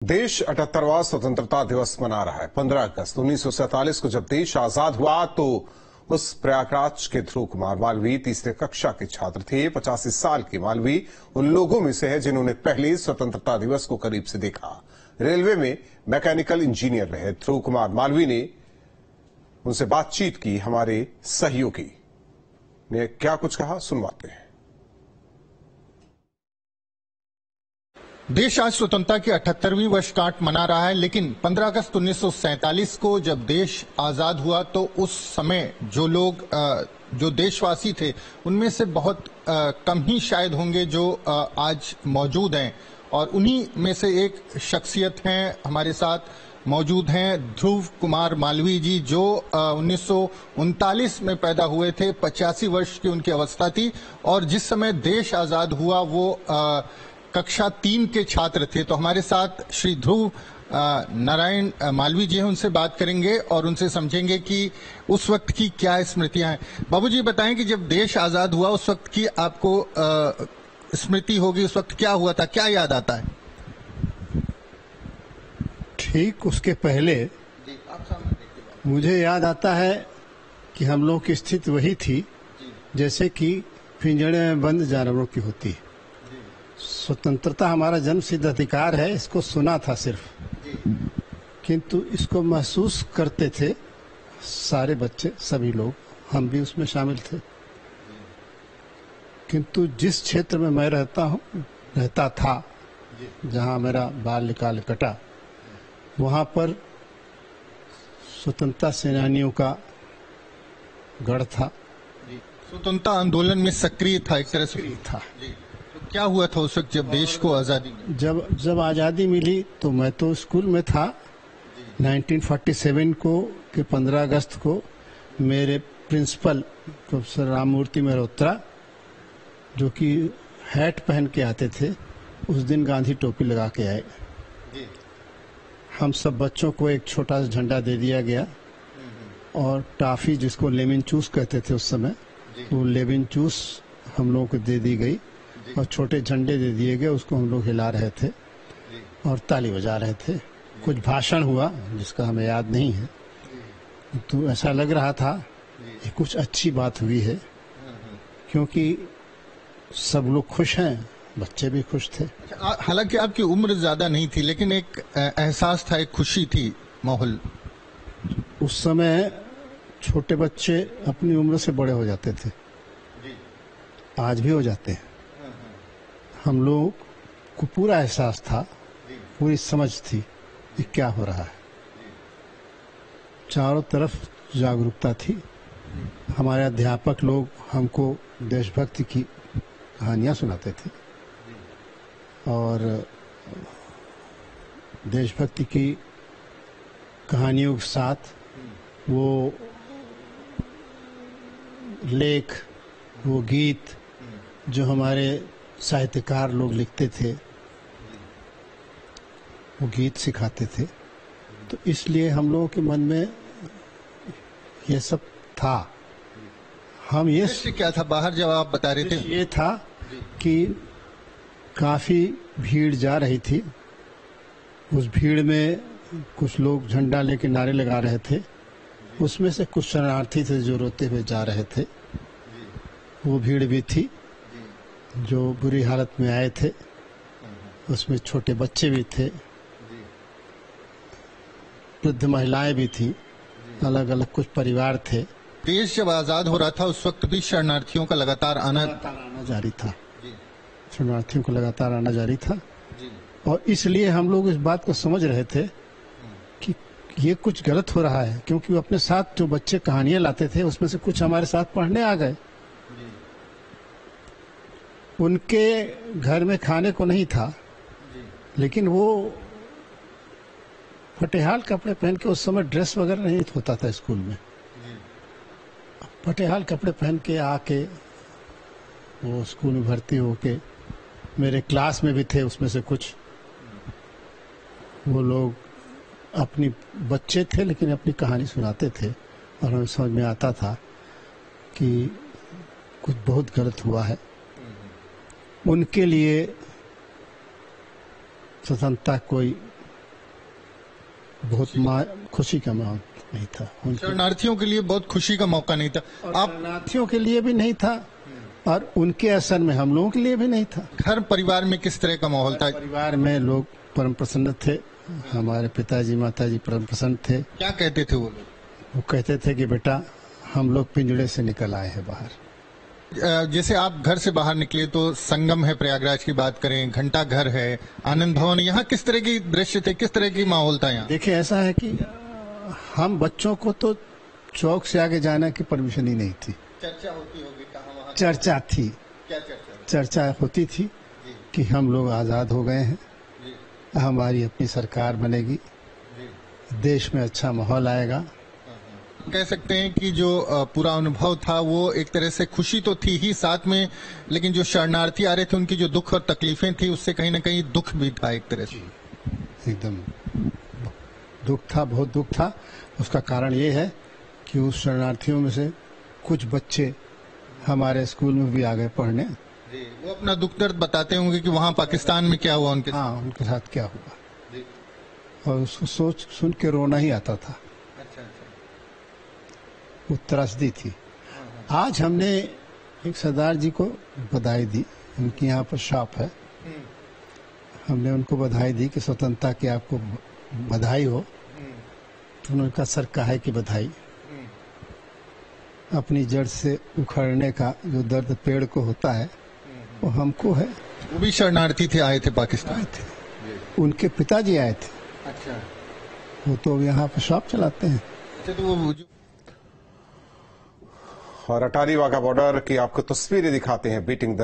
देश 78वां स्वतंत्रता दिवस मना रहा है। 15 अगस्त 1947 को जब देश आजाद हुआ तो उस प्रयागराज के ध्रुव कुमार मालवीय तीसरे कक्षा के छात्र थे। 85 साल के मालवीय उन लोगों में से है जिन्होंने पहले स्वतंत्रता दिवस को करीब से देखा। रेलवे में मैकेनिकल इंजीनियर रहे ध्रुव कुमार मालवीय ने उनसे बातचीत की। हमारे सहयोगी ने क्या कुछ कहा, सुनवाते हैं। देश आज स्वतंत्रता की 78वीं वर्षगांठ मना रहा है, लेकिन 15 अगस्त 1947 को जब देश आजाद हुआ तो उस समय जो देशवासी थे उनमें से बहुत कम ही शायद होंगे जो आज मौजूद हैं, और उन्हीं में से एक शख्सियत हैं हमारे साथ मौजूद हैं ध्रुव कुमार मालवीय जी, जो 1939 में पैदा हुए थे। 85 वर्ष की उनकी अवस्था थी और जिस समय देश आजाद हुआ वो कक्षा 3 के छात्र थे। तो हमारे साथ श्री ध्रुव नारायण मालवीय जी हैं, उनसे बात करेंगे और उनसे समझेंगे कि उस वक्त की क्या स्मृतियां हैं। बाबूजी बताएं कि जब देश आजाद हुआ उस वक्त की आपको स्मृति होगी, उस वक्त क्या हुआ था, क्या याद आता है? ठीक उसके पहले मुझे याद आता है कि हम लोग की स्थिति वही थी जैसे कि पिंजड़े में बंद जानवरों की होती है। स्वतंत्रता हमारा जन्म सिद्ध अधिकार है, इसको सुना था सिर्फ, किंतु इसको महसूस करते थे सारे बच्चे, सभी लोग, हम भी उसमें शामिल थे। किंतु जिस क्षेत्र में मैं रहता था, जहां मेरा बाल्यकाल कटा, वहां पर स्वतंत्रता सेनानियों का गढ़ था। स्वतंत्रता आंदोलन में सक्रिय था, एक तरह से था। क्या हुआ था उस वक्त जब देश को आजादी मिली? जब आजादी मिली तो मैं तो स्कूल में था। 1947 को के 15 अगस्त को मेरे प्रिंसिपल प्रोफेसर राममूर्ति मेहरोत्रा, जो कि हैट पहन के आते थे, उस दिन गांधी टोपी लगा के आए। हम सब बच्चों को एक छोटा सा झंडा दे दिया गया और टाफी, जिसको लेमन चूस कहते थे उस समय, वो लेमन चूस हम लोगों को दे दी गई और छोटे झंडे दे दिए गए। उसको हम लोग हिला रहे थे और ताली बजा रहे थे। कुछ भाषण हुआ जिसका हमें याद नहीं है, तो ऐसा लग रहा था कि कुछ अच्छी बात हुई है, क्योंकि सब लोग खुश हैं, बच्चे भी खुश थे। हालांकि आपकी उम्र ज्यादा नहीं थी, लेकिन एक एहसास था, एक खुशी थी, माहौल। उस समय छोटे बच्चे अपनी उम्र से बड़े हो जाते थे, आज भी हो जाते हैं। हम लोग को पूरा एहसास था, पूरी समझ थी कि क्या हो रहा है। चारों तरफ जागरूकता थी। हमारे अध्यापक लोग हमको देशभक्ति की कहानियां सुनाते थे और देशभक्ति की कहानियों के साथ वो लेख, वो गीत जो हमारे साहित्यकार लोग लिखते थे, वो गीत सिखाते थे। तो इसलिए हम लोगों के मन में ये सब था। हम ये क्या था बाहर जब आप बता रहे थे? ये था कि काफी भीड़ जा रही थी। उस भीड़ में कुछ लोग झंडा लेके नारे लगा रहे थे। उसमें से कुछ शरणार्थी थे जो रोते हुए जा रहे थे। वो भीड़ भी थी जो बुरी हालत में आए थे। उसमें छोटे बच्चे भी थे, वृद्ध महिलाएं भी थी, अलग अलग कुछ परिवार थे। देश जब आजाद हो रहा था उस वक्त भी शरणार्थियों का लगातार आना जारी था। शरणार्थियों को लगातार आना जारी था और इसलिए हम लोग इस बात को समझ रहे थे कि ये कुछ गलत हो रहा है, क्योंकि वो अपने साथ जो बच्चे कहानियां लाते थे उसमें से कुछ हमारे साथ पढ़ने आ गए। उनके घर में खाने को नहीं था, लेकिन वो फटेहाल कपड़े पहन के, उस समय ड्रेस वगैरह नहीं होता था स्कूल में, फटेहाल कपड़े पहन के आके वो स्कूल में भर्ती होके, मेरे क्लास में भी थे उसमें से कुछ, वो लोग अपनी बच्चे थे लेकिन अपनी कहानी सुनाते थे और हमें समझ में आता था कि कुछ बहुत गलत हुआ है। उनके लिए स्वतंत्रता कोई बहुत खुशी का माहौल नहीं था उनके। शरणार्थियों के लिए बहुत खुशी का मौका नहीं था। आप शरणार्थियों के लिए भी नहीं था और उनके असर में हम लोगों के लिए भी नहीं था। घर परिवार में किस तरह का माहौल था? परिवार में लोग परम प्रसन्न थे। हमारे पिताजी माताजी परम प्रसन्न थे। क्या कहते थे वो लोग? वो कहते थे कि बेटा हम लोग पिंजड़े से निकल आए हैं बाहर। जैसे आप घर से बाहर निकले तो संगम है, प्रयागराज की बात करें, घंटा घर है, आनंद भवन, यहाँ किस तरह की दृश्य थे, किस तरह की माहौल था यहाँ? देखिए ऐसा है कि हम बच्चों को तो चौक से आगे जाने की परमिशन ही नहीं थी। चर्चा होती होगी कहाँ वहाँ? चर्चा थी। क्या चर्चा? चर्चा होती थी कि हम लोग आजाद हो गए हैं, हमारी अपनी सरकार बनेगी, देश में अच्छा माहौल आएगा। कह सकते हैं कि जो पूरा अनुभव था वो एक तरह से खुशी तो थी ही साथ में, लेकिन जो शरणार्थी आ रहे थे उनकी जो दुख और तकलीफें थी उससे कहीं ना कहीं दुख भी था एक तरह से। एकदम दुख था, बहुत दुख था। उसका कारण ये है कि उस शरणार्थियों में से कुछ बच्चे हमारे स्कूल में भी आ गए पढ़ने। वो अपना दुख दर्द बताते होंगे कि वहाँ पाकिस्तान में क्या हुआ उनके साथ। हाँ, उनके साथ क्या हुआ और उसको सोच सुन के रोना ही आता था। वो त्रसदी थी। आज हमने एक सरदार जी को बधाई दी, उनकी यहाँ पर शॉप है, हमने उनको बधाई दी कि स्वतंत्रता की आपको बधाई हो। तो उन्होंने कहा सर काहे की बधाई, अपनी जड़ से उखड़ने का जो दर्द पेड़ को होता है वो हमको है। वो भी शरणार्थी थे, आए थे पाकिस्तान थे, उनके पिताजी आए थे। अच्छा, वो तो यहाँ पर शॉप चलाते हैं। अच्छा, तो वो और अटारी वाघा बॉर्डर की आपको तस्वीरें दिखाते हैं। Beating the